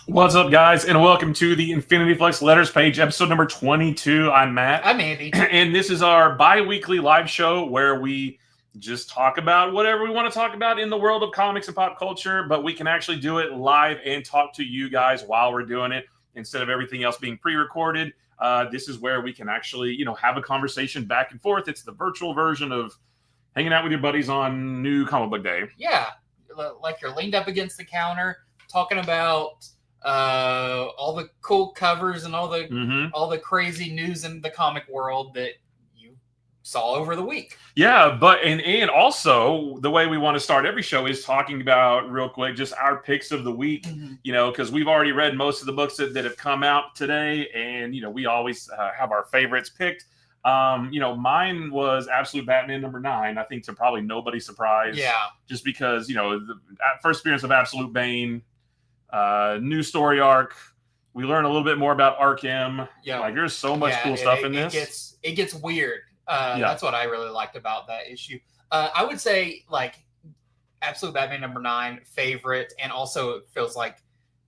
What's up, guys, and welcome to the Infinity Flux Letters page, episode number 22. I'm Matt. I'm Andy. And this is our bi-weekly live show where we just talk about whatever we want to talk about in the world of comics and pop culture, but we can actually do it live and talk to you guys while we're doing it instead of everything else being pre-recorded. This is where we can actually, have a conversation back and forth. It's the virtual version of hanging out with your buddies on New Comic Book Day. Yeah, like you're leaned up against the counter talking about all the cool covers and all the crazy news in the comic world that you saw over the week. Yeah, but and also the way we want to start every show is talking about real quick just our picks of the week. Because we've already read most of the books that have come out today, and we always have our favorites picked. Mine was Absolute Batman number 9. I think to probably nobody's surprise. Yeah, just because the first appearance of Absolute Bane. New story arc. We learn a little bit more about Arkham. Yeah, like there's so much cool stuff in this. It gets weird. That's what I really liked about that issue. I would say like Absolute Batman number 9 favorite, and also it feels like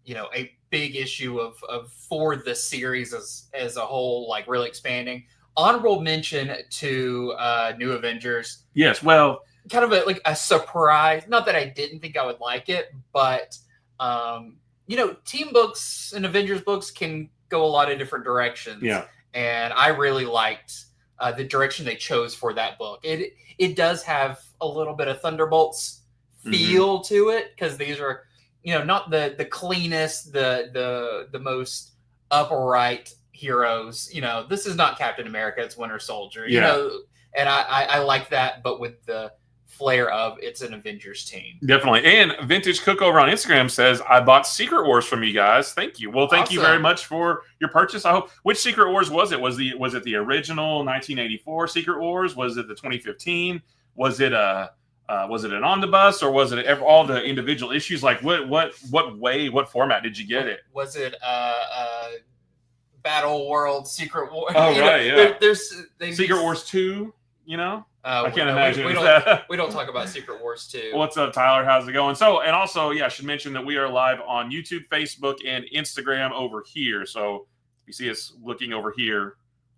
a big issue of for the series as a whole, like really expanding. Honorable mention to New Avengers. Yes, well, kind of a surprise. Not that I didn't think I would like it, but team books and Avengers books can go a lot of different directions. Yeah. And I really liked the direction they chose for that book. It does have a little bit of Thunderbolts feel to it, because these are, not the cleanest, the most upright heroes. This is not Captain America, it's Winter Soldier. And I like that, but with the flair of it's an Avengers team. Definitely. And Vintage Cook over on Instagram says, I bought Secret Wars from you guys. Thank you. Well, thank you very much for your purchase. I hope. Which Secret Wars was it? Was it the original 1984 Secret Wars? Was it the 2015? Was it an omnibus, or was it all the individual issues? Like what format did you get it? Was it Battle World Secret War? Oh, right, yeah. There's Secret Wars 2, I can't imagine. We don't talk about Secret Wars 2. What's up, Tyler? How's it going? So, and also, I should mention that we are live on YouTube, Facebook, and Instagram over here. So, if you see us looking over here,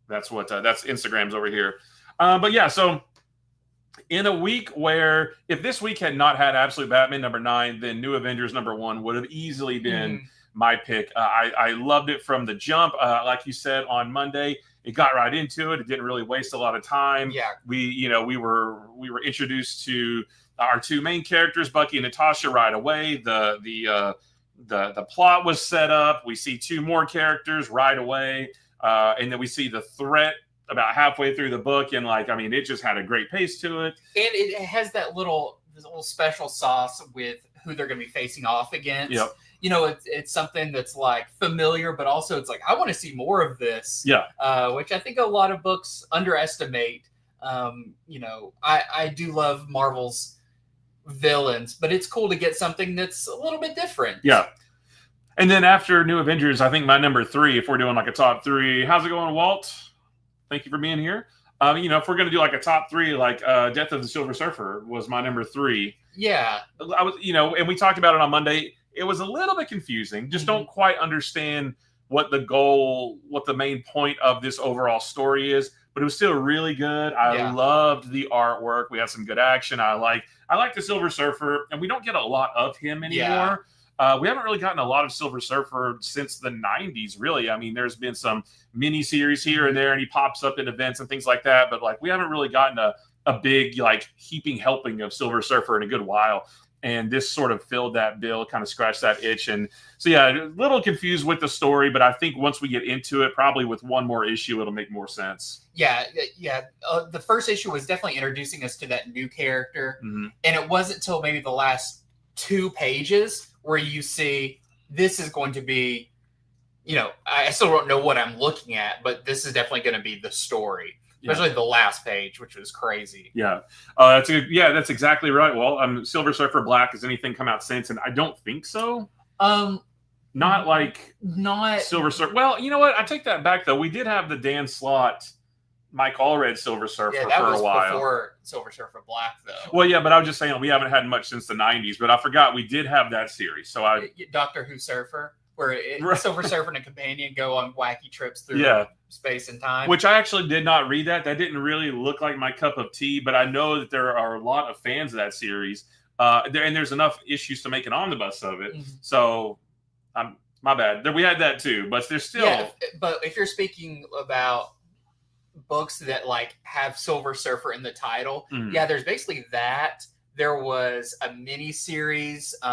that's Instagram's over here. But yeah, so in a week where if this week had not had Absolute Batman number 9, then New Avengers number 1 would have easily been my pick. I loved it from the jump. Like you said on Monday, it got right into it. It didn't really waste a lot of time. Yeah, we were introduced to our two main characters, Bucky and Natasha, right away. The plot was set up. We see two more characters right away, and then we see the threat about halfway through the book, and it just had a great pace to it. And it has this little special sauce with who they're going to be facing off against. Yep. It's something that's like familiar, but also it's like, I want to see more of this. Yeah. Which I think a lot of books underestimate. I do love Marvel's villains, but it's cool to get something that's a little bit different. Yeah. And then after New Avengers, I think my number 3, if we're doing like a top 3, how's it going, Walt? Thank you for being here. If we're going to do like a top 3, like Death of the Silver Surfer was my number 3. Yeah. I was, and we talked about it on Monday. It was a little bit confusing. Just don't quite understand what the main point of this overall story is, but it was still really good. I loved the artwork. We had some good action. I like the Silver Surfer, and we don't get a lot of him anymore. We haven't really gotten a lot of Silver Surfer since the 90s, really. I mean, there's been some mini series here and there, and he pops up in events and things like that, but we haven't really gotten a big heaping helping of Silver Surfer in a good while. And this sort of filled that bill, kind of scratched that itch. And so, a little confused with the story, but I think once we get into it, probably with one more issue, it'll make more sense. Yeah. The first issue was definitely introducing us to that new character. And it wasn't until maybe the last 2 pages where you see this is going to be, I still don't know what I'm looking at, but this is definitely going to be the story. Especially the last page, which was crazy. Yeah. That's exactly right. Well, Silver Surfer Black, has anything come out since? And I don't think so. Not Silver Surfer. Well, you know what? I take that back, though. We did have the Dan Slott Mike Allred Silver Surfer for a while. Before Silver Surfer Black, though. Well, yeah, but I was just saying we haven't had much since the 90s, but I forgot we did have that series. So Doctor Who Surfer? where Silver Surfer and a companion go on wacky trips through space and time. Which I actually did not read that. That didn't really look like my cup of tea, but I know that there are a lot of fans of that series. And there's enough issues to make an omnibus of it. So, my bad. We had that too, but there's still. Yeah, but if you're speaking about books that like have Silver Surfer in the title, there's basically that. There was a mini series. Do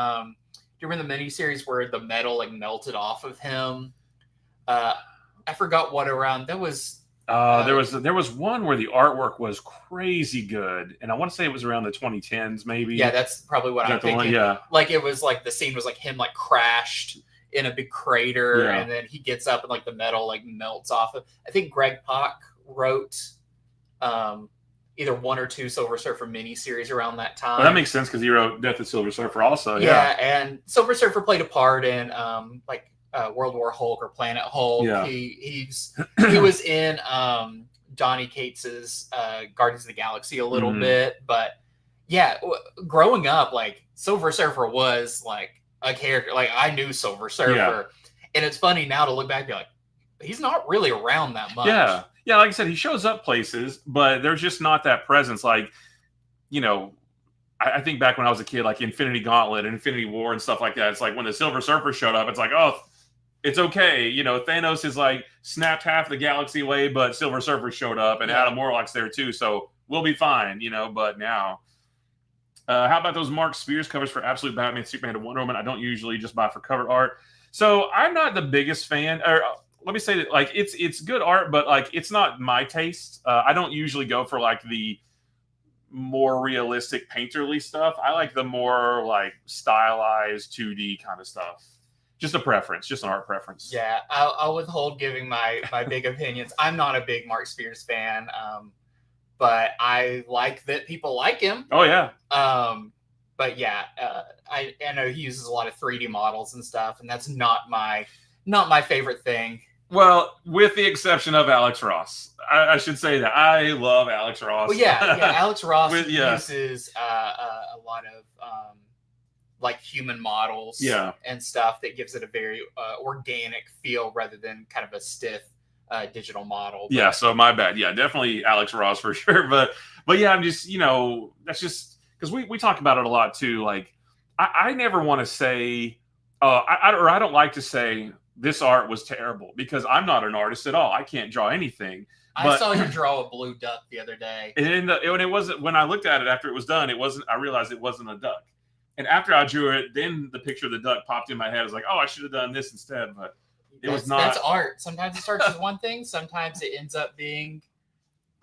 you remember the mini series where the metal like melted off of him? I forgot what around that was. There was one where the artwork was crazy good, and I want to say it was around the 2010s, maybe. Yeah, that's probably what I'm thinking. Yeah, like it was like the scene was like him like crashed in a big crater, and then he gets up and like the metal like melts off of. I think Greg Pak wrote either one or two Silver Surfer miniseries around that time. Well, that makes sense because he wrote Death of Silver Surfer also. Yeah, and Silver Surfer played a part in like World War Hulk or Planet Hulk. Yeah. He was in Donny Cates's Guardians of the Galaxy a little bit, but yeah, growing up, like Silver Surfer was like a character. Like I knew Silver Surfer, and it's funny now to look back and be like, he's not really around that much. Yeah, like I said, he shows up places, but there's just not that presence. Like, you know, I think back when I was a kid, like Infinity Gauntlet and Infinity War and stuff like that. It's like when the Silver Surfer showed up, it's like, oh, it's okay. You know, Thanos is like snapped half the galaxy away, but Silver Surfer showed up, and Adam Warlock's there too, so we'll be fine. You know, but now. How about those Mark Spears covers for Absolute Batman, Superman, and Wonder Woman? I don't usually just buy for cover art. So I'm not the biggest fan, or let me say that like it's good art, but like it's not my taste. I don't usually go for like the more realistic painterly stuff. I like the more like stylized 2D kind of stuff. Just a preference, just an art preference. Yeah, I'll withhold giving my big opinions. I'm not a big Mark Spears fan. But I like that people like him. Oh yeah. But yeah, I know he uses a lot of 3D models and stuff, and that's not my favorite thing. Well, with the exception of Alex Ross, I should say that I love Alex Ross. Well, Alex Ross uses a lot of like human models, and stuff that gives it a very organic feel rather than kind of a stiff. Digital model. Yeah, so my bad. Yeah, definitely Alex Ross for sure. But yeah, I'm just, you know, that's just because we talk about it a lot too. Like, I never want to say, I don't like to say this art was terrible because I'm not an artist at all. I can't draw anything. I saw you draw a blue duck the other day. And it wasn't, when I looked at it after it was done, I realized it wasn't a duck. And after I drew it, then the picture of the duck popped in my head. I was like, oh, I should have done this instead. But it was not. That's art. Sometimes it starts as one thing. Sometimes it ends up being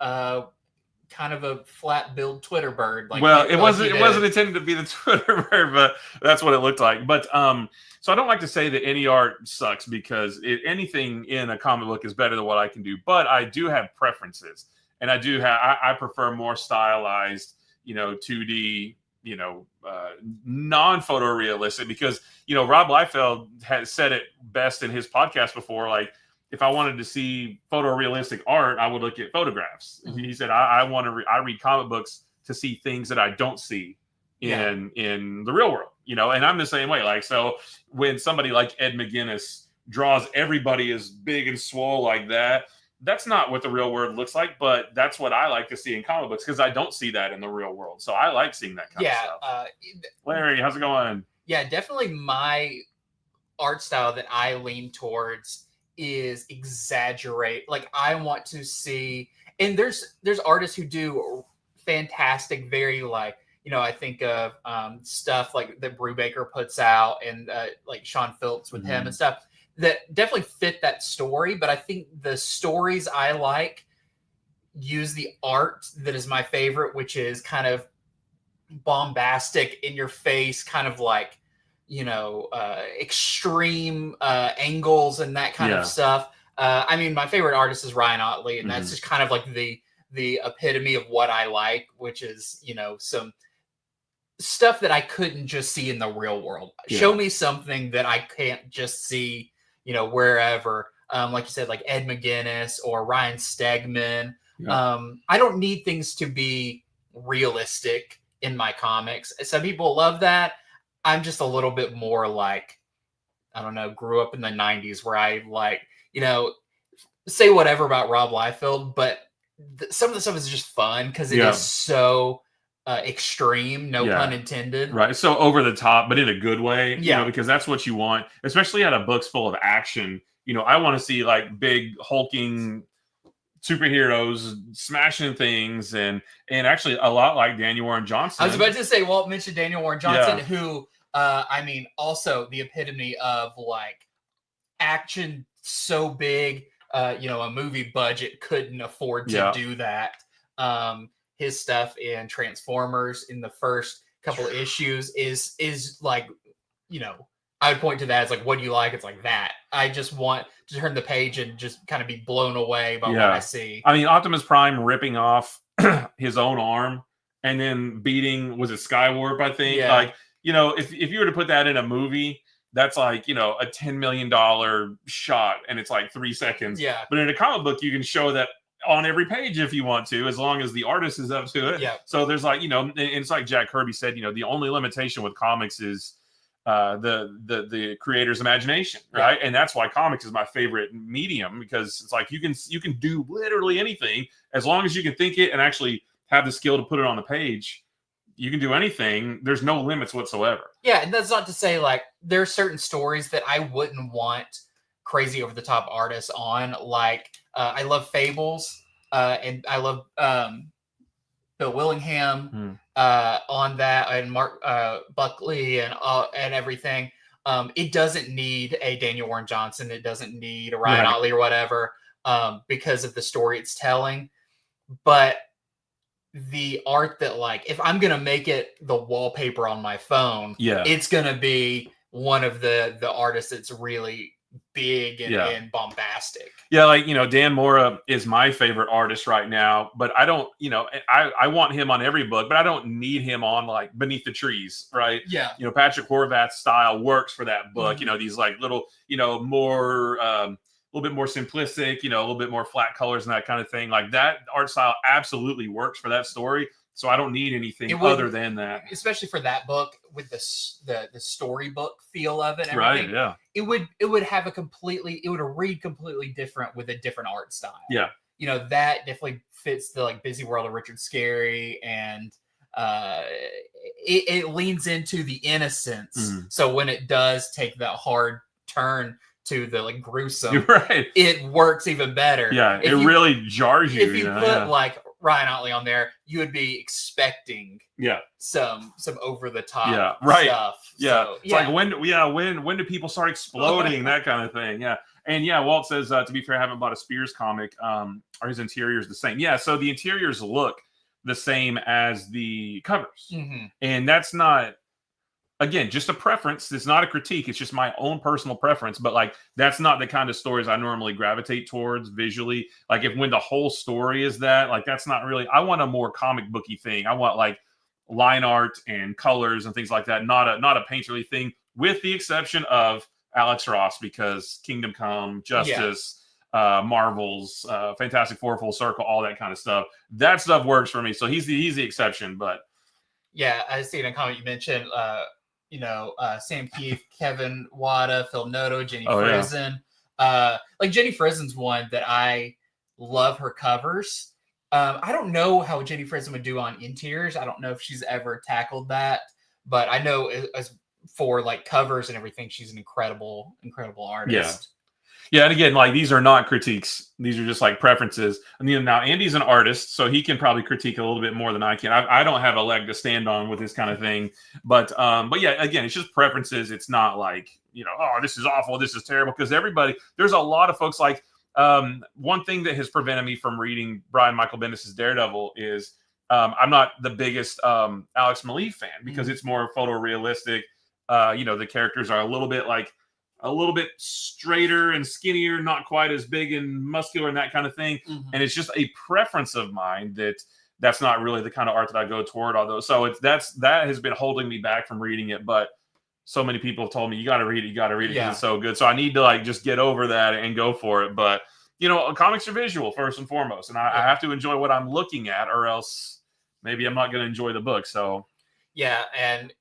kind of a flat-billed Twitter bird. Like, well, it wasn't intended to be the Twitter bird, but that's what it looked like. But so I don't like to say that any art sucks because anything in a comic book is better than what I can do. But I do have preferences, and I prefer more stylized, 2D, non-photorealistic, because Rob Liefeld has said it best in his podcast before. Like, if I wanted to see photorealistic art, I would look at photographs. Mm-hmm. He said, I read comic books to see things that I don't see in the real world, and I'm the same way. Like, so when somebody like Ed McGuinness draws everybody as big and swole like that, that's not what the real world looks like, but that's what I like to see in comic books because I don't see that in the real world. So I like seeing that kind of stuff. Larry, how's it going? Yeah, definitely my art style that I lean towards is exaggerate. Like, I want to see, and there's artists who do fantastic, very like, I think of stuff like that Brubaker puts out and like Sean Phillips with him and stuff that definitely fit that story. But I think the stories I like use the art that is my favorite, which is kind of bombastic, in your face, kind of like, extreme angles and that kind of stuff. I mean, my favorite artist is Ryan Ottley, and that's just kind of like the epitome of what I like, which is, some stuff that I couldn't just see in the real world. Yeah. Show me something that I can't just see, wherever. Like you said, like Ed McGuinness or Ryan Stegman. Yeah. I don't need things to be realistic in my comics. Some people love that. I'm just a little bit more like, I don't know, grew up in the 90s where I like, say whatever about Rob Liefeld, but some of the stuff is just fun because it is so extreme, no pun intended. Right. So over the top, but in a good way, Yeah. because that's what you want, especially out of books full of action. I want to see like big hulking superheroes smashing things and actually a lot like Daniel Warren Johnson. I was about to say, Walt mentioned Daniel Warren Johnson, who, also the epitome of like action so big, a movie budget couldn't afford to do that. His stuff in Transformers in the first couple of issues is like, I would point to that as like, what do you like? It's like that. I just want to turn the page and just kind of be blown away by what I see. I mean, Optimus Prime ripping off his own arm and then beating, was it Skywarp, I think? Yeah. Like, if you were to put that in a movie, that's like, a $10 million shot and it's like 3 seconds. Yeah. But in a comic book, you can show that on every page if you want to, as long as the artist is up to it. Yeah. So there's like, and it's like Jack Kirby said, the only limitation with comics is the creator's imagination, right? And that's why comics is my favorite medium, because it's like you can do literally anything as long as you can think it and actually have the skill to put it on the page. You can do anything. There's no limits whatsoever. Yeah, and that's not to say like there are certain stories that I wouldn't want crazy over the top artists on. Like I love Fables, and I love Bill Willingham on that, and Mark Buckley and everything. It doesn't need a Daniel Warren Johnson. It doesn't need a Ryan Otley or whatever, because of the story it's telling. But the art that, like, if I'm gonna make it the wallpaper on my phone, it's gonna be one of the artists that's really big and bombastic. Yeah, like, Dan Mora is my favorite artist right now, but I don't, I want him on every book, but I don't need him on like Beneath the Trees, right? Yeah. Patrick Horvath's style works for that book. These like little, more a little bit more simplistic, a little bit more flat colors and that kind of thing. Like that art style absolutely works for that story. So I don't need anything other than that. Especially for that book with the storybook feel of it and everything. Right, yeah. It would have it would read completely different with a different art style. Yeah. That definitely fits the like busy world of Richard Scarry, and it leans into the innocence. So when it does take that hard turn to the like gruesome, it works even better. Yeah, really jars you. If you put like Ryan Otley on there, you would be expecting some over the top stuff. Yeah, so, it's like when do people start exploding, that kind of thing. Yeah. And Walt says, to be fair, I haven't bought a Spears comic. Are his interiors the same? Yeah, so the interiors look the same as the covers. And that's not, again, just a preference. It's not a critique. It's just my own personal preference. But like, that's not the kind of stories I normally gravitate towards visually. Like when the whole story is that, like, that's not really, I want a more comic booky thing. I want like line art and colors and things like that. Not a painterly thing, with the exception of Alex Ross, because Kingdom Come, Justice, Marvels, Fantastic Four, Full Circle, all that kind of stuff. That stuff works for me. So he's the exception. But yeah, I see in a comment you mentioned, Sam Keith, Kevin Wada, Phil Noto, Jenny Frizen. Like Jenny Frizen's one that I love her covers. I don't know how Jenny Frizen would do on interiors. I don't know if she's ever tackled that, but I know as for like covers and everything, she's an incredible artist. Yeah, and again, like, these are not critiques. These are just like preferences. And now Andy's an artist, so he can probably critique a little bit more than I can. I don't have a leg to stand on with this kind of thing. But yeah, again, it's just preferences. It's not like, oh, this is awful, this is terrible. Because there's a lot of folks like, one thing that has prevented me from reading Brian Michael Bendis' Daredevil is I'm not the biggest Alex Maleev fan, because it's more photorealistic. The characters are a little bit straighter and skinnier, not quite as big and muscular and that kind of thing. And it's just a preference of mine that's not really the kind of art that I go toward. Although, so that has been holding me back from reading it. But so many people have told me, you got to read it because it's so good. So I need to like just get over that and go for it. But comics are visual first and foremost, and I have to enjoy what I'm looking at, or else maybe I'm not going to enjoy the book. So yeah, and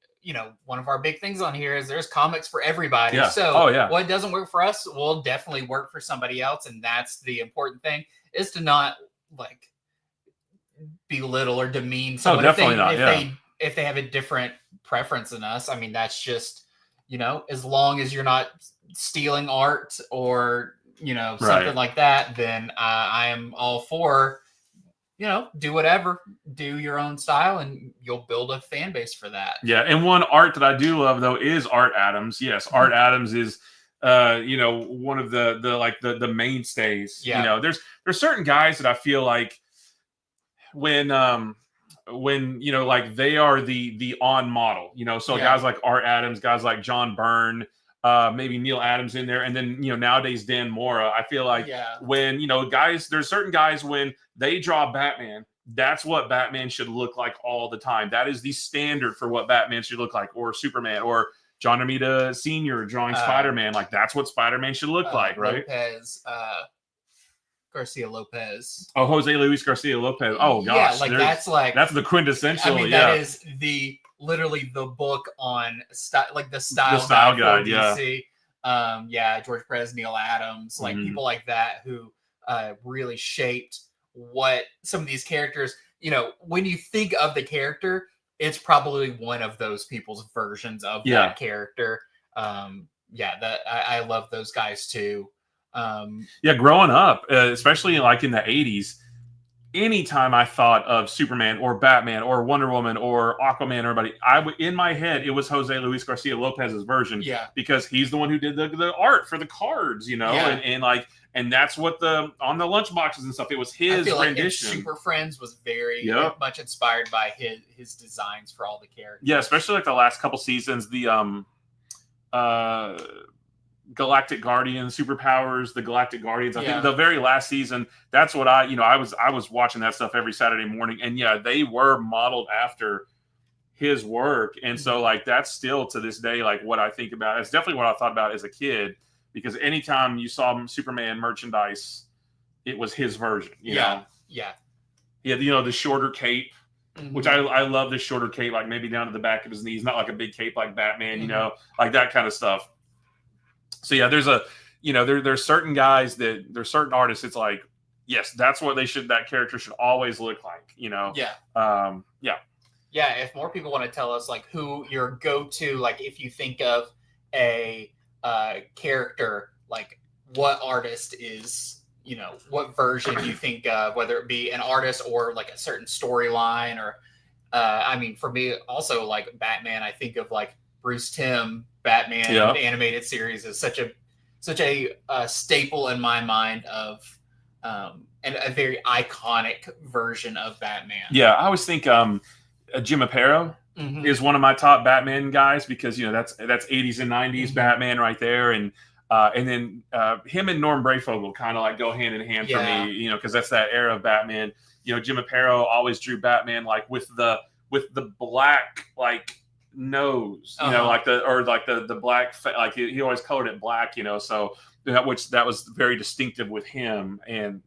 one of our big things on here is there's comics for everybody. Yeah. So what doesn't work for us will definitely work for somebody else. And that's the important thing, is to not like belittle or demean someone if they have a different preference than us. I mean, that's just, as long as you're not stealing art or, something like that, then I am all for, do whatever, do your own style, and you'll build a fan base for that. Yeah. And one art that I do love though is Art Adams. Yes. Art Adams is, one of the mainstays. Yeah. There's certain guys that I feel like when like they are the on model, so guys like Art Adams, guys like John Byrne, maybe Neil Adams in there, and then nowadays Dan Mora. I feel like when guys, there's certain guys when they draw Batman, that's what Batman should look like all the time. That is the standard for what Batman should look like, or Superman, or John Romita Sr. drawing Spider-Man. Like that's what Spider-Man should look like, right? Garcia Lopez. Oh, Jose Luis Garcia Lopez. Oh gosh, that's the quintessential. I mean, that is literally the book on the style guide. DC. George Perez, Neil Adams, people like that who really shaped what some of these characters. When you think of the character, it's probably one of those people's versions of that character. I love those guys too. Growing up, especially like in the 80s, anytime I thought of Superman or Batman or Wonder Woman or Aquaman or anybody, in my head it was Jose Luis Garcia Lopez's version, because he's the one who did the art for the cards, and that's what on the lunchboxes and stuff, it was his rendition. Like Super Friends was very much inspired by his designs for all the characters. Yeah, especially like the last couple seasons, the Galactic Guardians, Superpowers, the Galactic Guardians. I think the very last season, that's what I was watching that stuff every Saturday morning, and they were modeled after his work. And so like that's still to this day like what I think about. It's definitely what I thought about as a kid, because anytime you saw Superman merchandise, it was his version. He had the shorter cape, which I love the shorter cape, like maybe down to the back of his knees, not like a big cape like Batman, like that kind of stuff. So there's there's certain guys there's certain artists. It's like, yes, that's what that character should always look like, If more people want to tell us like who your go-to, like if you think of a character, like what artist is, what version you think of, whether it be an artist or like a certain storyline, or I mean, for me also like Batman, I think of like Bruce Timm. Batman animated series is such a staple in my mind of and a very iconic version of Batman. Yeah, I always think Jim Aparo is one of my top Batman guys, because that's 80s and 90s Batman right there, and then him and Norm Brayfogle kind of like go hand in hand for me, because that's that era of Batman. Jim Aparo always drew Batman like with the black like nose, like the black, like he always colored it black, so that was very distinctive with him. And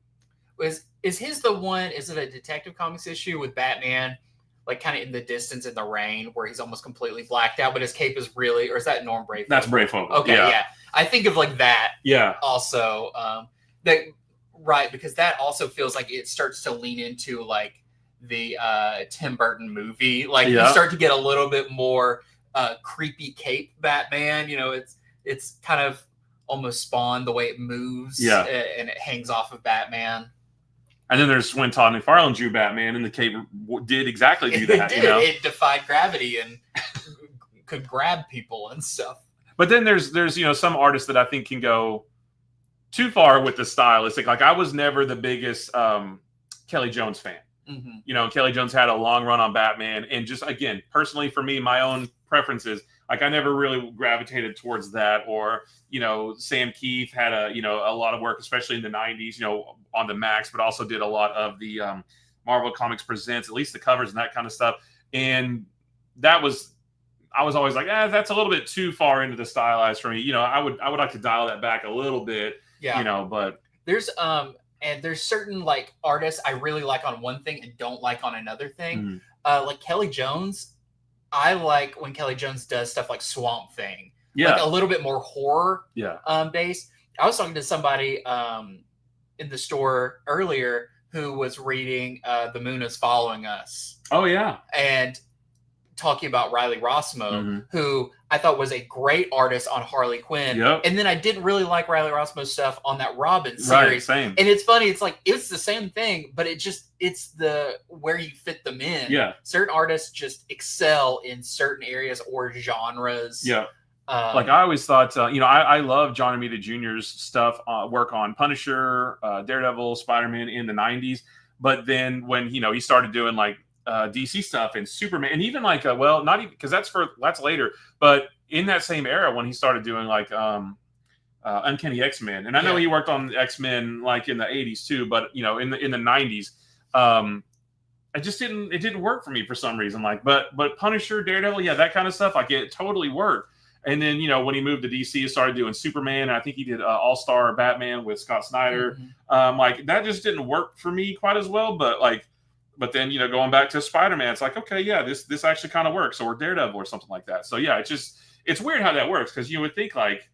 is his the one? Is it a Detective Comics issue with Batman, like kind of in the distance in the rain, where he's almost completely blacked out, but his cape is really, or is that Norm Brayfogle? That's Brayfogle. Okay, yeah. I think of like that. Yeah. Also, because that also feels like it starts to lean into like the Tim Burton movie. Like you start to get a little bit more creepy cape Batman. It's kind of almost Spawn the way it moves, and it hangs off of Batman. And then there's when Todd McFarlane drew Batman, and the cape did exactly do that. It defied gravity and could grab people and stuff. But then there's some artists that I think can go too far with the stylistic. Like I was never the biggest Kelly Jones fan. Kelly Jones had a long run on Batman, and just again, personally for me, my own preferences, like I never really gravitated towards that. Or Sam Keith had a lot of work, especially in the 90s, on the Max, but also did a lot of the Marvel Comics Presents, at least the covers and that kind of stuff. And I was always like, that's a little bit too far into the stylized for me. I would like to dial that back a little bit. But there's and there's certain like artists I really like on one thing and don't like on another thing. Like Kelly Jones, I like when Kelly Jones does stuff like Swamp Thing. Yeah. Like a little bit more horror yeah. Based. I was talking to somebody in the store earlier who was reading The Moon is Following Us. Oh, yeah. And talking about Riley Rossmo, who I thought was a great artist on Harley Quinn. Yep. And then I didn't really like Riley Rossmo's stuff on that Robin series. Right, same. And it's funny, it's like it's the same thing, but it's the where you fit them in. Yeah. Certain artists just excel in certain areas or genres. Yeah. Like I always thought, I love John Romita Jr.'s stuff, work on Punisher, Daredevil, Spider-Man in the 90s. But then when, he started doing like DC stuff and Superman, and even like, not even, because that's later, but in that same era when he started doing like Uncanny X-Men. And I know he worked on X-Men like in the 80s too, but, in the 90s, it didn't work for me for some reason. Like, but Punisher, Daredevil, that kind of stuff, like it totally worked. And then, when he moved to DC, he started doing Superman. And I think he did All-Star Batman with Scott Snyder. Like that just didn't work for me quite as well. But then, going back to Spider-Man, it's like, okay, this actually kind of works, or Daredevil or something like that. So it's weird how that works, because you would think like,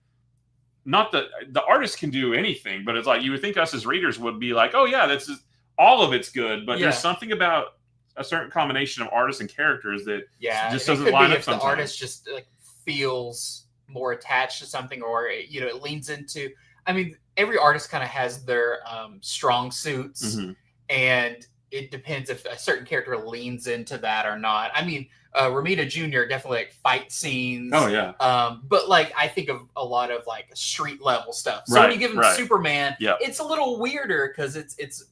not that the artist can do anything, but it's like you would think us as readers would be like, oh yeah, that's just, all of it's good. But there's something about a certain combination of artists and characters that just doesn't line up sometimes. The artist just like feels more attached to something, or it leans into, I mean, every artist kind of has their strong suits, and it depends if a certain character leans into that or not. I mean, Romita Jr. definitely like fight scenes. Oh yeah. But like I think of a lot of like street level stuff. So when you give him Superman, it's a little weirder because it's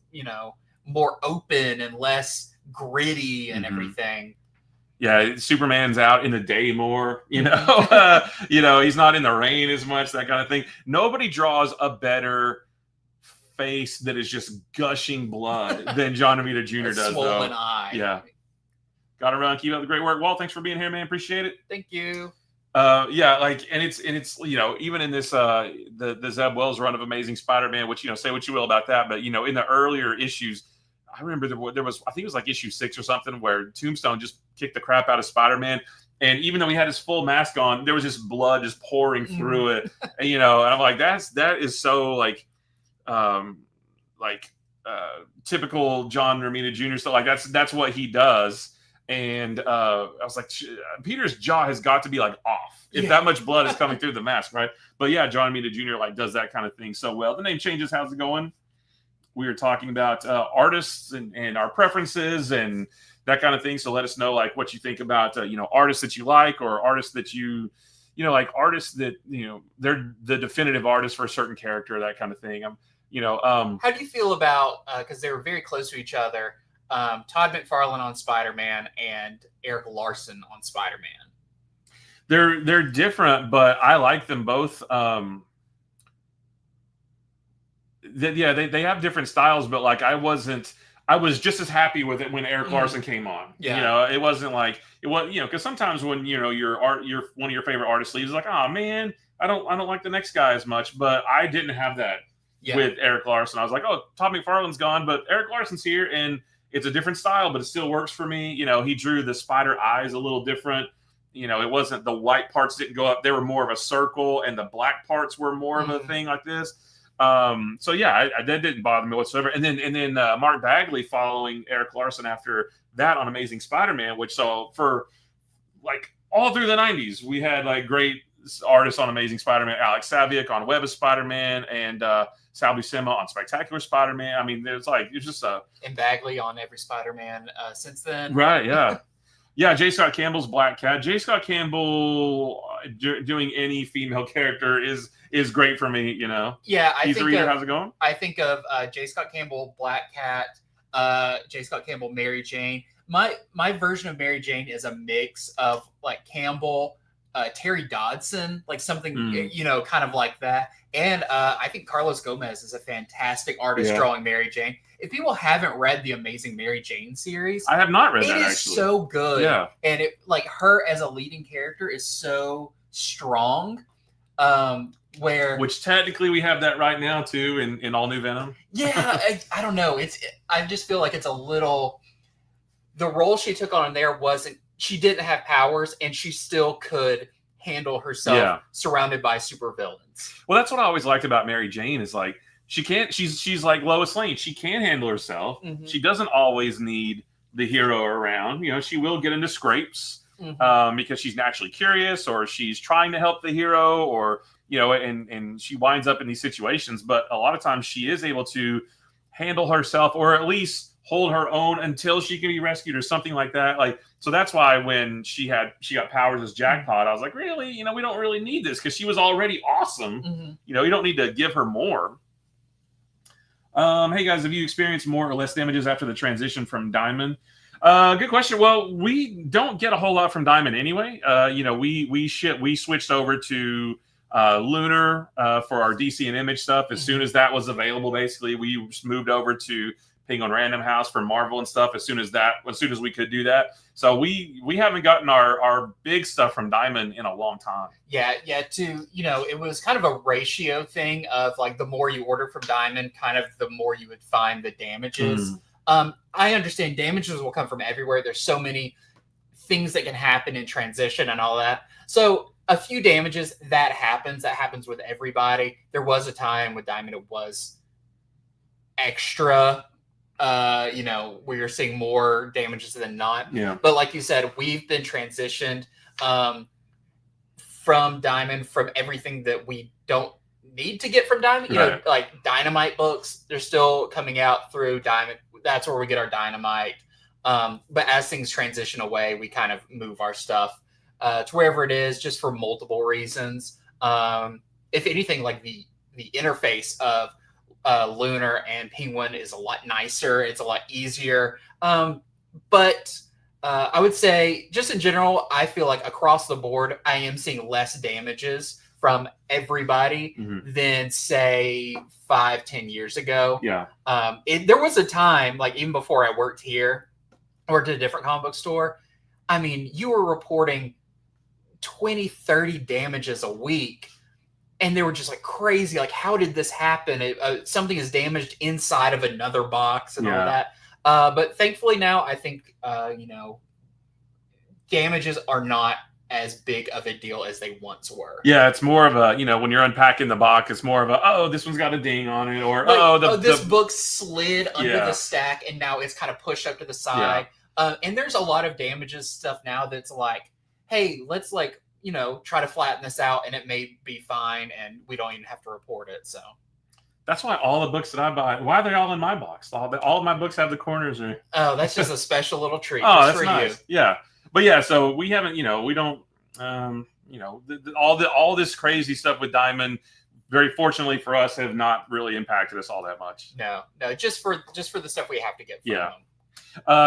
more open and less gritty and everything. Yeah, Superman's out in the day more, he's not in the rain as much, that kind of thing. Nobody draws a better face that is just gushing blood than John Romita Jr. does, swollen eye. Yeah. Gotta run. Keep up the great work. Walt, thanks for being here, man. Appreciate it. Thank you. And it's even in this the Zeb Wells run of Amazing Spider-Man, which say what you will about that, but in the earlier issues, I remember there was, I think it was like issue 6 or something, where Tombstone just kicked the crap out of Spider-Man, and even though he had his full mask on, there was just blood just pouring through it, and and I'm like, that is so like typical John Romita Jr. stuff. Like that's what he does. And I was like, Peter's jaw has got to be like off if that much blood is coming through the mask, right? But yeah, John Romita Jr. like does that kind of thing so well. The name changes. How's it going? We were talking about artists and our preferences and that kind of thing. So let us know like what you think about artists that you like, or artists that you like artists that they're the definitive artist for a certain character, that kind of thing. How do you feel about because they were very close to each other? Todd McFarlane on Spider-Man and Eric Larson on Spider-Man. They're different, but I like them both. They have different styles, but like I was just as happy with it when Eric Larson came on. It wasn't like it was, because sometimes when you're one of your favorite artists leaves, it's like, oh man, I don't like the next guy as much. But I didn't have that with Eric Larson. I was like, oh, Todd McFarlane's gone, but Eric Larson's here, and it's a different style, but it still works for me. He drew the spider eyes a little different. It wasn't, the white parts didn't go up. They were more of a circle, and the black parts were more of a thing like this. So yeah, that didn't bother me whatsoever. And then Mark Bagley following Eric Larson after that on Amazing Spider-Man, which so for like all through the 90s, we had like great artists on Amazing Spider-Man. Alex Saviuk on Web of Spider-Man, and Sal Buscema on Spectacular Spider-Man. I mean, it's just and Bagley on every Spider-Man since then. Right, yeah. Yeah, J. Scott Campbell's Black Cat. J. Scott Campbell doing any female character is great for me, Yeah, how's it going? I think of J. Scott Campbell, Black Cat, J. Scott Campbell, Mary Jane. My version of Mary Jane is a mix of like Campbell, Terry Dodson, like something kind of like that. And I think Carlos Gomez is a fantastic artist drawing Mary Jane. If people haven't read the Amazing Mary Jane series, I have not read that. It is actually so good. Yeah, and it like her as a leading character is so strong. Which technically we have that right now too in All New Venom. Yeah, I don't know. I just feel like it's a little. The role she took on there wasn't she didn't have powers, and she still could handle herself surrounded by supervillains. Well, that's what I always liked about Mary Jane is like she's like Lois Lane. She can handle herself. She doesn't always need the hero around. You know, she will get into scrapes because she's naturally curious, or she's trying to help the hero, or you know, and she winds up in these situations. But a lot of times she is able to handle herself, or at least hold her own until she can be rescued or something like that. Like, so that's why when she got powers as Jackpot, I was like, really? You know, we don't really need this because she was already awesome. You know, you don't need to give her more. Hey guys, have you experienced more or less damages after the transition from Diamond? Good question. Well, we don't get a whole lot from Diamond anyway. You know, we switched over to Lunar for our DC and Image stuff. As soon as that was available, basically, we moved over to Penguin Random House for Marvel and stuff as soon as we could do that. So we haven't gotten our big stuff from Diamond in a long time. Yeah. You know, it was kind of a ratio thing of like the more you order from Diamond, kind of the more you would find the damages. I understand damages will come from everywhere. There's so many things that can happen in transition and all that. So a few damages that happens with everybody. There was a time with Diamond it was extra. You know, we are seeing more damages than not. Yeah. But like you said, we've been transitioned from Diamond, from everything that we don't need to get from Diamond. You know, like Dynamite books, they're still coming out through Diamond. That's where we get our Dynamite. But as things transition away, we kind of move our stuff to wherever it is, just for multiple reasons. If anything, like the interface of Lunar and Penguin is a lot nicer. It's a lot easier. But I would say, just in general, I feel like across the board, I am seeing less damages from everybody than, say, 5-10 years ago. Yeah. There was a time, like even before I worked here, I worked at a different comic book store. I mean, you were reporting 20, 30 damages a week. And they were just like crazy. Like, how did this happen? Something is damaged inside of another box and all that. But thankfully now, I think, you know, damages are not as big of a deal as they once were. Yeah, it's more of a, you know, when you're unpacking the box, it's more of a, oh, this one's got a ding on it, or like, this book slid under the stack and now it's kind of pushed up to the side. And there's a lot of damages stuff now that's like, hey, let's like, you know, try to flatten this out and it may be fine and we don't even have to report it. So that's why all the books that I buy, why are they all in my box? All of my books have the corners. Oh, that's just a special little treat. Oh, that's nice. You. Yeah. But yeah, so we haven't, you know, we don't, you know, all this crazy stuff with Diamond, very fortunately for us, have not really impacted us all that much. No, just for the stuff we have to get from them.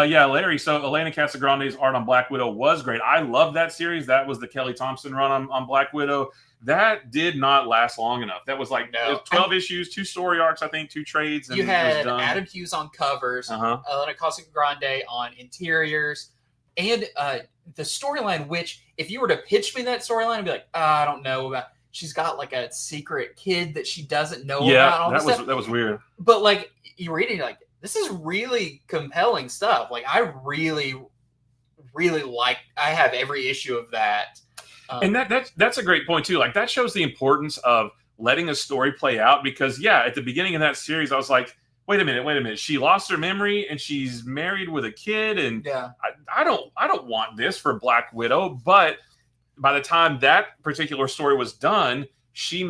Yeah, Larry. So Elena Casagrande's art on Black Widow was great. I love that series. That was the Kelly Thompson run on Black Widow. That did not last long enough. That was like 12 issues, 2 story arcs, I think, 2 trades. And you had Adam Hughes on covers, Elena Casagrande on interiors, and the storyline, which if you were to pitch me that storyline, I'd be like, I don't know about. She's got like a secret kid that she doesn't know about. Yeah, that was weird. But like you read it, you're like, this is really compelling stuff. Like I really, really like. I have every issue of that. And that's a great point too. Like that shows the importance of letting a story play out. Because at the beginning of that series, I was like, wait a minute. She lost her memory and she's married with a kid, and I don't want this for Black Widow. But by the time that particular story was done, she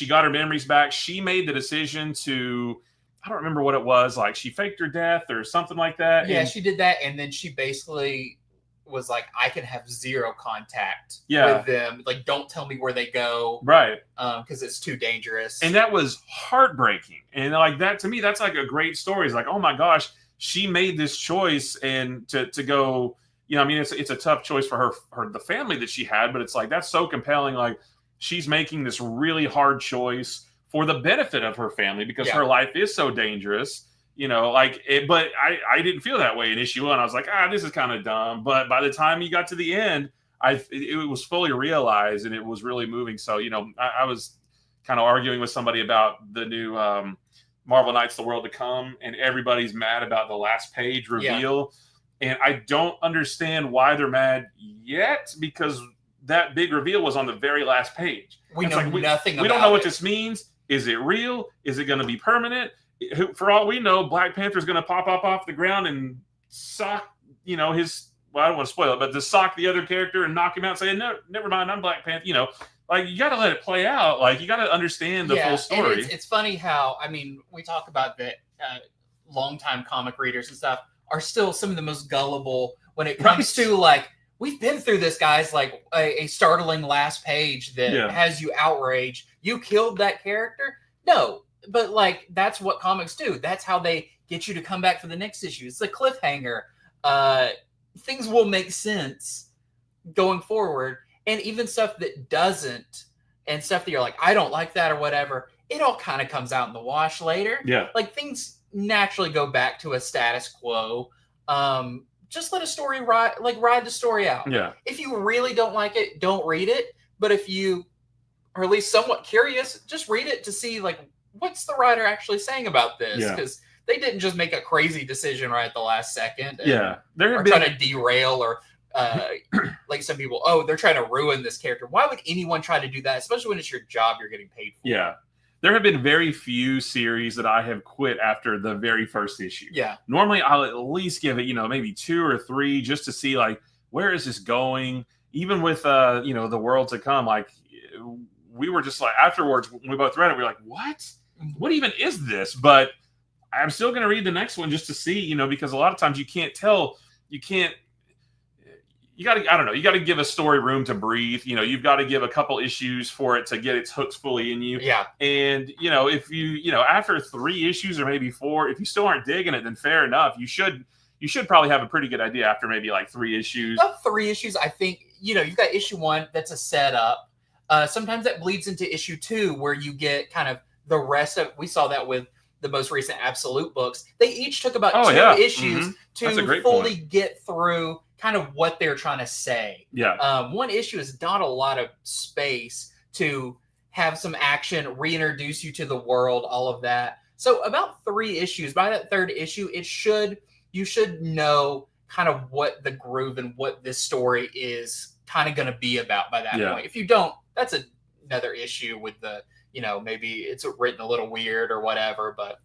got her memories back. She made the decision to, I don't remember what it was, like she faked her death or something like that. Yeah, she did that, and then she basically was like, I can have zero contact with them. Like, don't tell me where they go. Right. Because it's too dangerous. And that was heartbreaking. And like that, to me, that's like a great story. It's like, oh my gosh, she made this choice and to go, you know, I mean, it's a tough choice for her, the family that she had, but it's like, that's so compelling. Like she's making this really hard choice for the benefit of her family because her life is so dangerous. You know, like, but I didn't feel that way in issue 1. I was like, this is kind of dumb. But by the time you got to the end, it was fully realized and it was really moving. So, you know, I was kind of arguing with somebody about the new Marvel Knights: The World to Come, and everybody's mad about the last page reveal. And I don't understand why they're mad yet, because that big reveal was on the very last page. We know nothing about it. We don't know what this means. Is it real? Is it going to be permanent? For all we know, Black Panther's going to pop up off the ground and sock, his, well, I don't want to spoil it, but to sock the other character and knock him out and say, no, never mind, I'm Black Panther. Like, you got to let it play out. Like, you got to understand the full story. And it's funny how, we talk about that longtime comic readers and stuff are still some of the most gullible when it comes to, like, we've been through this, guys, like a startling last page that has you outraged. You killed that character? No, but like, that's what comics do. That's how they get you to come back for the next issue. It's a cliffhanger. Things will make sense going forward. And even stuff that doesn't, and stuff that you're like, I don't like that or whatever, it all kind of comes out in the wash later. Yeah. Like, things naturally go back to a status quo. Just let a story ride the story out. Yeah. If you really don't like it, don't read it. But if you are at least somewhat curious, just read it to see, like, what's the writer actually saying about this? Because they didn't just make a crazy decision right at the last second. They're trying to derail or like some people, they're trying to ruin this character. Why would anyone try to do that? Especially when it's your job you're getting paid for. Yeah. There have been very few series that I have quit after the very first issue. Yeah. Normally, I'll at least give it, maybe 2 or 3 just to see, like, where is this going? Even with, the world to come, like, we were just like, afterwards, when we both read it, we were like, what? What even is this? But I'm still going to read the next one just to see, because a lot of times you can't tell, you got to, I don't know, you got to give a story room to breathe. You've got to give a couple issues for it to get its hooks fully in you. Yeah. And, if you, after 3 issues or maybe 4, if you still aren't digging it, then fair enough. You should probably have a pretty good idea after maybe like 3 issues. About 3 issues, I think, you've got issue 1, that's a setup. Sometimes that bleeds into issue 2 where you get kind of the rest of, we saw that with the most recent Absolute books. They each took about 2 issues to fully get through kind of what they're trying to say. Yeah. 1 issue is not a lot of space to have some action, reintroduce you to the world, all of that. So about 3 issues, by that 3rd issue, you should know kind of what the groove and what this story is kind of going to be about by that point. If you don't, that's another issue with the, maybe it's written a little weird or whatever, but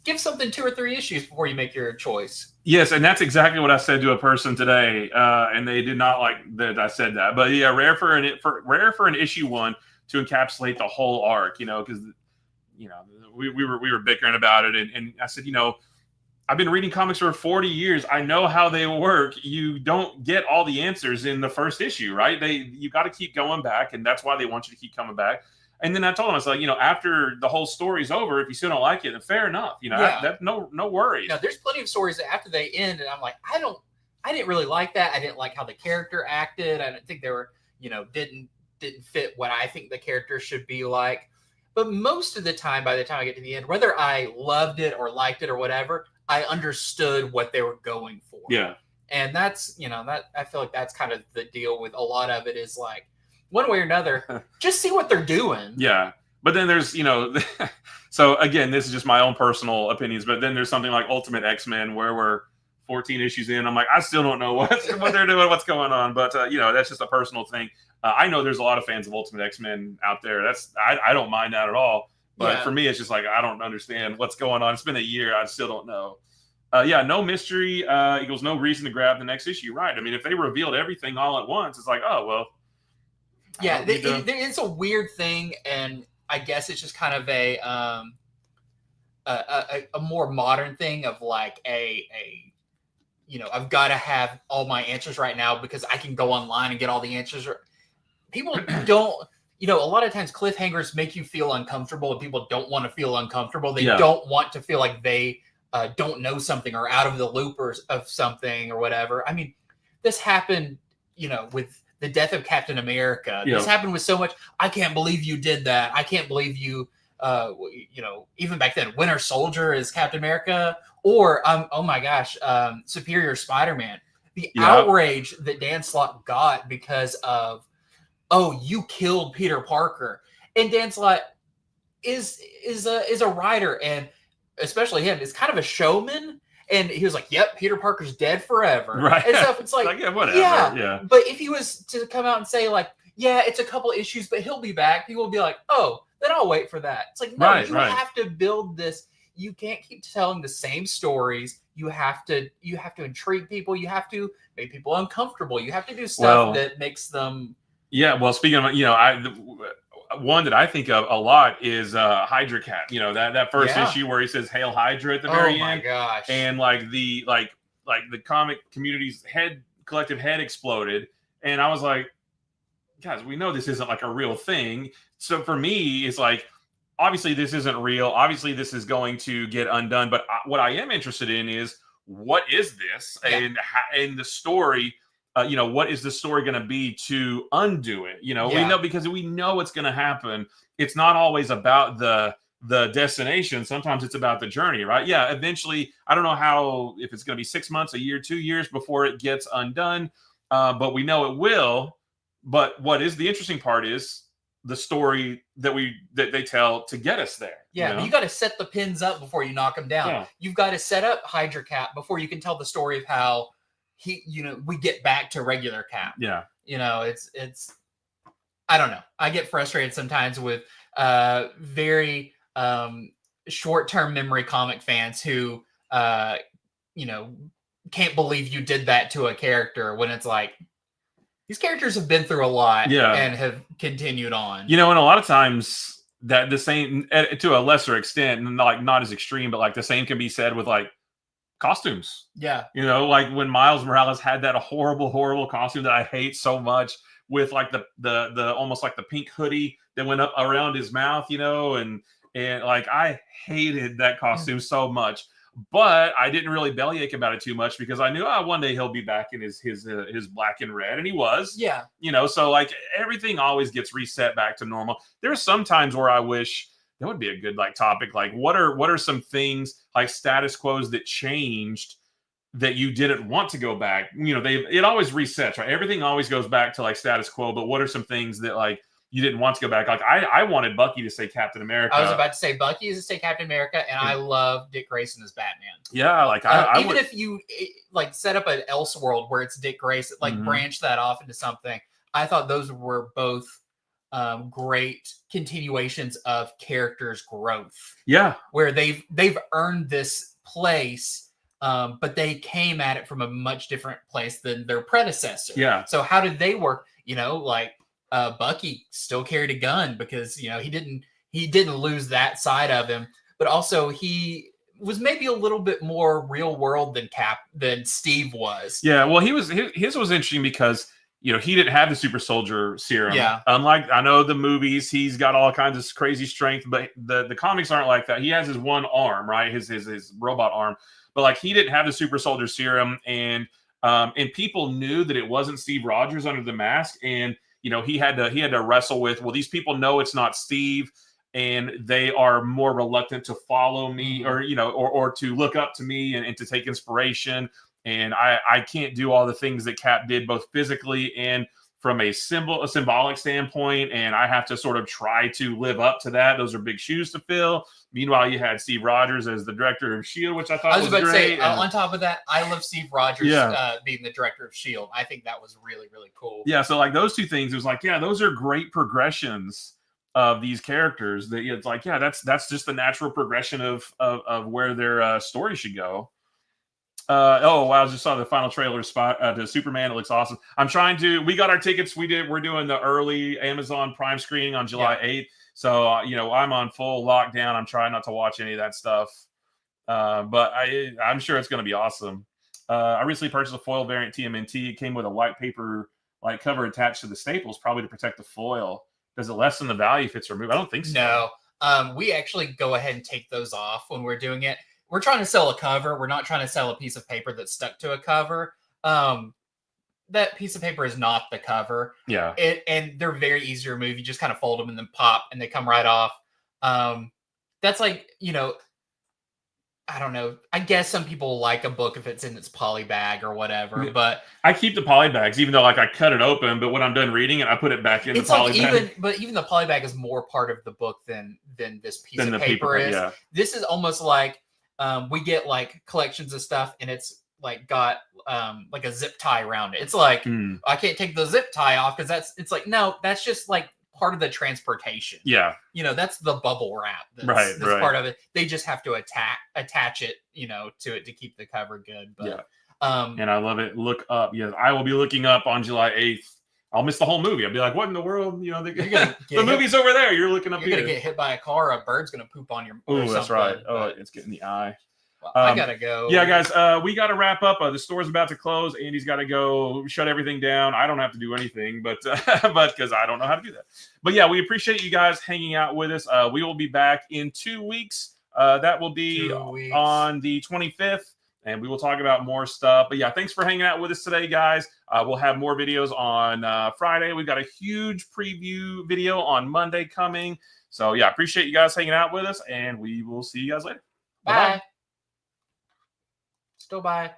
give something 2 or 3 issues before you make your choice. Yes, and that's exactly what I said to a person today, and they did not like that I said that. But yeah, rare for an issue 1 to encapsulate the whole arc, because we were bickering about it, and I said, I've been reading comics for 40 years. I know how they work. You don't get all the answers in the first issue, right? You got to keep going back, and that's why they want you to keep coming back. And then I told him, I was like, after the whole story's over, if you still don't like it, then fair enough. That's no worries. Now, there's plenty of stories that after they end, and I'm like, I didn't really like that. I didn't like how the character acted. I didn't think they were, didn't fit what I think the character should be like. But most of the time, by the time I get to the end, whether I loved it or liked it or whatever, I understood what they were going for. Yeah. And that's, that I feel like that's kind of the deal with a lot of it is like, one way or another, just see what they're doing. Yeah. But then there's, so again, this is just my own personal opinions, but then there's something like Ultimate X-Men where we're 14 issues in. I'm like, I still don't know what they're doing, what's going on. But, that's just a personal thing. I know there's a lot of fans of Ultimate X-Men out there. I don't mind that at all. But for me, it's just like, I don't understand what's going on. It's been a year. I still don't know. No mystery equals no reason to grab the next issue. Right. I mean, if they revealed everything all at once, it's like, oh, well. Yeah, it's a weird thing, and I guess it's just kind of a more modern thing of like I've got to have all my answers right now because I can go online and get all the answers. People don't, a lot of times cliffhangers make you feel uncomfortable, and people don't want to feel uncomfortable. They don't want to feel like they don't know something or out of the loop of something or whatever. I mean, this happened, with the death of Captain America. This happened with so much. I can't believe you did that. I can't believe you, even back then, Winter Soldier is Captain America, or oh my gosh, Superior Spider-Man. The outrage that Dan Slott got because of, you killed Peter Parker, and Dan Slott is a writer, and especially him is kind of a showman. And he was like, "Yep, Peter Parker's dead forever." Right. And stuff. It's like, yeah, whatever. Yeah. But if he was to come out and say like, "Yeah, it's a couple issues, but he'll be back," people will be like, "Oh, then I'll wait for that." It's like, no, you have to build this. You can't keep telling the same stories. You have to intrigue people. You have to make people uncomfortable. You have to do stuff that makes them. Yeah. Well, speaking of, one that I think of a lot is Hydra Cat. That first issue where he says "Hail Hydra" at the very end. Oh my gosh! And the comic community's collective head exploded, and I was like, guys, we know this isn't like a real thing. So for me, it's like, obviously this isn't real. Obviously this is going to get undone. But what I am interested in is, what is this, and the story. What is the story going to be to undo it? We know, because we know it's going to happen. It's not always about the destination. Sometimes it's about the journey, right? Yeah. Eventually, I don't know if it's going to be 6 months, a year, 2 years before it gets undone. But we know it will. But what is the interesting part is the story that they tell to get us there. Yeah, but you got to set the pins up before you knock them down. Yeah. You've got to set up Hydra Cap before you can tell the story of how we get back to regular Cap. Yeah. It's I don't know. I get frustrated sometimes with very short-term memory comic fans who can't believe you did that to a character, when it's like, these characters have been through a lot and have continued on. And a lot of times that the same, to a lesser extent, not as extreme, but like the same can be said with like costumes. Yeah. Like when Miles Morales had that horrible costume that I hate so much, with like the almost like the pink hoodie that went up around his mouth, and like I hated that costume so much. But I didn't really bellyache about it too much, because I knew one day he'll be back in his black and red, and he was. Yeah. So like everything always gets reset back to normal. There are some times where I wish that would be a good like topic. Like what are some things, like status quos that changed that you didn't want to go back? It always resets, right? Everything always goes back to like status quo. But what are some things that like you didn't want to go back? Like I wanted Bucky to say Captain America. I was about to say Bucky is to say Captain America, and I love Dick Grayson as Batman. Yeah, like even if you like set up an Elseworld where it's Dick Grayson, like branch that off into something. I thought those were both great continuations of characters' growth. Yeah, where they've earned this place. But they came at it from a much different place than their predecessor. Yeah. So how did they work? Bucky still carried a gun because he didn't lose that side of him, but also he was maybe a little bit more real world than Steve was. Yeah. Well, his was interesting because he didn't have the super soldier serum. Yeah. Unlike, I know the movies, he's got all kinds of crazy strength, but the comics aren't like that. He has his one arm, right? His robot arm. But like he didn't have the super soldier serum, and people knew that it wasn't Steve Rogers under the mask, and he had to wrestle with, well, these people know it's not Steve, and they are more reluctant to follow me, or or to look up to me and to take inspiration, and I can't do all the things that Cap did, both physically and from a symbolic standpoint, and I have to sort of try to live up to that. Those are big shoes to fill. Meanwhile, you had Steve Rogers as the director of S.H.I.E.L.D., which I thought was great. Say, on top of that, I love Steve Rogers being the director of S.H.I.E.L.D. I think that was really, really cool. Yeah, so like those two things, it was like, those are great progressions of these characters. That it's like, that's just the natural progression of where their story should go. I just saw the final trailer spot to Superman. It looks awesome. We got our tickets. We're doing the early Amazon Prime screening on July 8th. So, I'm on full lockdown. I'm trying not to watch any of that stuff. But I'm sure it's going to be awesome. I recently purchased a foil variant TMNT. It came with a white paper like cover attached to the staples, probably to protect the foil. Does it lessen the value if it's removed? I don't think so. No. We actually go ahead and take those off when we're doing it. We're trying to sell a cover. We're not trying to sell a piece of paper that's stuck to a cover. That piece of paper is not the cover. Yeah. And they're very easy to remove. You just kind of fold them and then pop, and they come right off. That's like, I don't know. I guess some people like a book if it's in its poly bag or whatever, but I keep the poly bags, even though like I cut it open, but when I'm done reading it, I put it back in the poly bag. But even the poly bag is more part of the book than this piece of paper is. Yeah. This is almost like we get like collections of stuff, and it's like got like a zip tie around it. It's like I can't take the zip tie off because it's like no, that's just like part of the transportation. Yeah, that's the bubble wrap. Right. Part of it. They just have to attach it, to it to keep the cover good. But and I love it. Look up. Yeah, I will be looking up on July 8th. I'll miss the whole movie. I'll be like, what in the world? The movie's over there. You're looking up here. You're going to get hit by a car. A bird's going to poop on your. Oh, that's right. Oh, it's getting the eye. Well, I got to go. Yeah, guys, we got to wrap up. The store's about to close. Andy's got to go shut everything down. I don't have to do anything, but because I don't know how to do that. But yeah, we appreciate you guys hanging out with us. We will be back in 2 weeks. That will be on the 25th. And we will talk about more stuff. But yeah, thanks for hanging out with us today, guys. We'll have more videos on Friday. We've got a huge preview video on Monday coming. So yeah, appreciate you guys hanging out with us, and we will see you guys later. Bye. Still bye.